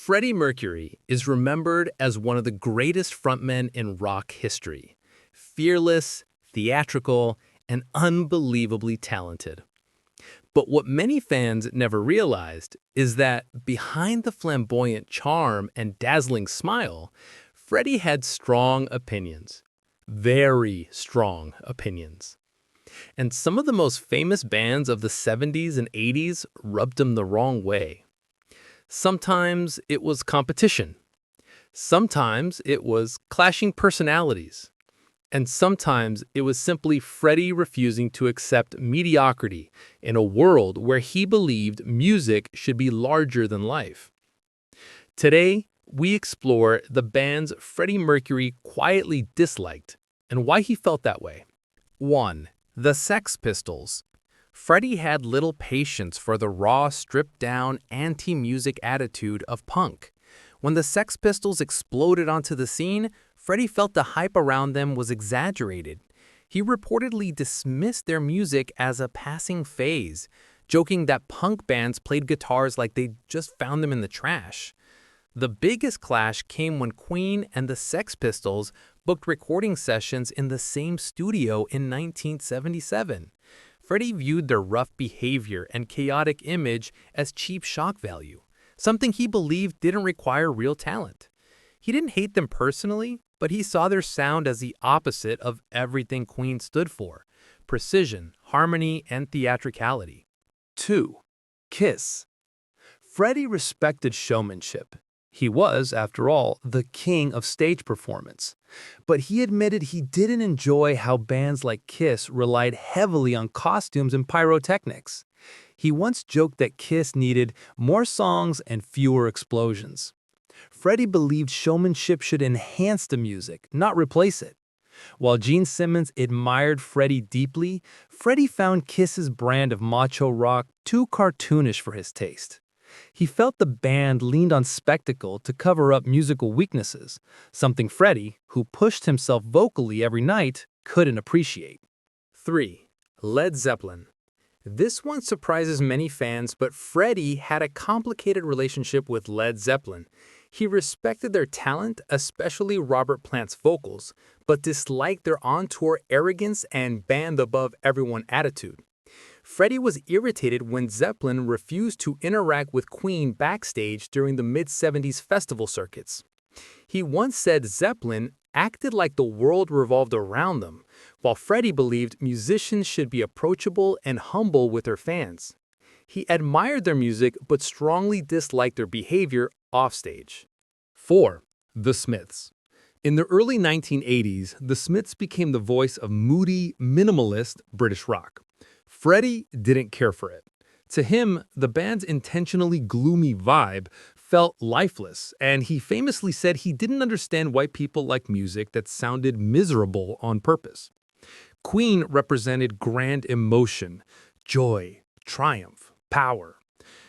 Freddie Mercury is remembered as one of the greatest frontmen in rock history. Fearless, theatrical, and unbelievably talented. But what many fans never realized is that behind the flamboyant charm and dazzling smile, Freddie had strong opinions. Very strong opinions. And some of the most famous bands of the 70s and 80s rubbed him the wrong way. Sometimes it was competition. Sometimes it was clashing personalities. And sometimes it was simply Freddie refusing to accept mediocrity in a world where he believed music should be larger than life. Today, we explore the bands Freddie Mercury quietly disliked and why he felt that way. 1. The Sex Pistols. Freddie had little patience for the raw, stripped-down, anti-music attitude of punk. When the Sex Pistols exploded onto the scene, Freddie felt the hype around them was exaggerated. He reportedly dismissed their music as a passing phase, joking that punk bands played guitars like they just found them in the trash. The biggest clash came when Queen and the Sex Pistols booked recording sessions in the same studio in 1977. Freddie viewed their rough behavior and chaotic image as cheap shock value, something he believed didn't require real talent. He didn't hate them personally, but he saw their sound as the opposite of everything Queen stood for: precision, harmony, and theatricality. 2. Kiss. Freddie respected showmanship. He was, after all, the king of stage performance. But he admitted he didn't enjoy how bands like Kiss relied heavily on costumes and pyrotechnics. He once joked that Kiss needed more songs and fewer explosions. Freddie believed showmanship should enhance the music, not replace it. While Gene Simmons admired Freddie deeply, Freddie found Kiss's brand of macho rock too cartoonish for his taste. He felt the band leaned on spectacle to cover up musical weaknesses, something Freddie, who pushed himself vocally every night, couldn't appreciate. 3. Led Zeppelin. This one surprises many fans, but Freddie had a complicated relationship with Led Zeppelin. He respected their talent, especially Robert Plant's vocals, but disliked their on-tour arrogance and band-above-everyone attitude. Freddie was irritated when Zeppelin refused to interact with Queen backstage during the mid-70s festival circuits. He once said Zeppelin acted like the world revolved around them, while Freddie believed musicians should be approachable and humble with their fans. He admired their music but strongly disliked their behavior offstage. 4. The Smiths. In the early 1980s, the Smiths became the voice of moody, minimalist British rock. Freddie didn't care for it. To him, the band's intentionally gloomy vibe felt lifeless, and he famously said he didn't understand why people liked music that sounded miserable on purpose. Queen represented grand emotion, joy, triumph, power.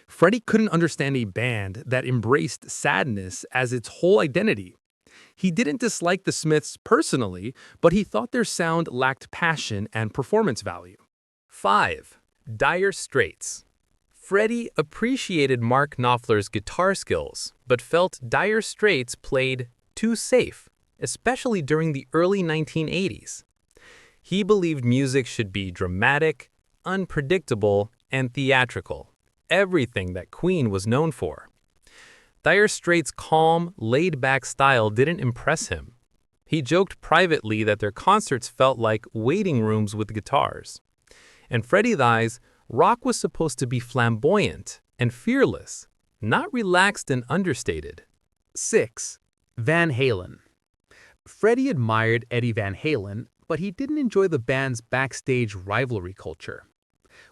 Freddie couldn't understand a band that embraced sadness as its whole identity. He didn't dislike the Smiths personally, but he thought their sound lacked passion and performance value. 5. Dire Straits. Freddie appreciated Mark Knopfler's guitar skills, but felt Dire Straits played too safe, especially during the early 1980s. He believed music should be dramatic, unpredictable, and theatrical, everything that Queen was known for. Dire Straits' calm, laid-back style didn't impress him. He joked privately that their concerts felt like waiting rooms with guitars. In Freddie's eyes, rock was supposed to be flamboyant and fearless, not relaxed and understated. 6. Van Halen. Freddie admired Eddie Van Halen, but he didn't enjoy the band's backstage rivalry culture.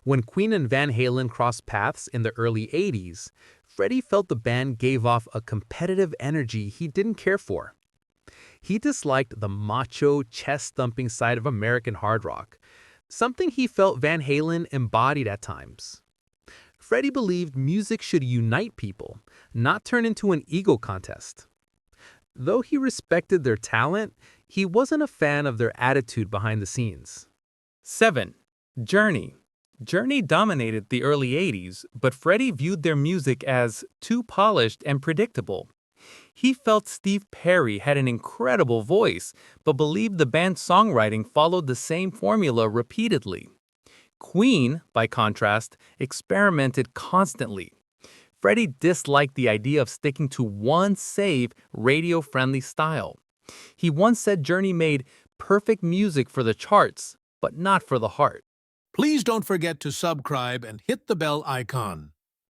When Queen and Van Halen crossed paths in the early 80s, Freddie felt the band gave off a competitive energy he didn't care for. He disliked the macho, chest-thumping side of American hard rock, something he felt Van Halen embodied at times. Freddie believed music should unite people, not turn into an ego contest. Though he respected their talent, he wasn't a fan of their attitude behind the scenes. 7. Journey. Journey dominated the early 80s, but Freddie viewed their music as too polished and predictable. He felt Steve Perry had an incredible voice, but believed the band's songwriting followed the same formula repeatedly. Queen, by contrast, experimented constantly. Freddie disliked the idea of sticking to one safe, radio-friendly style. He once said Journey made perfect music for the charts, but not for the heart. Please don't forget to subscribe and hit the bell icon.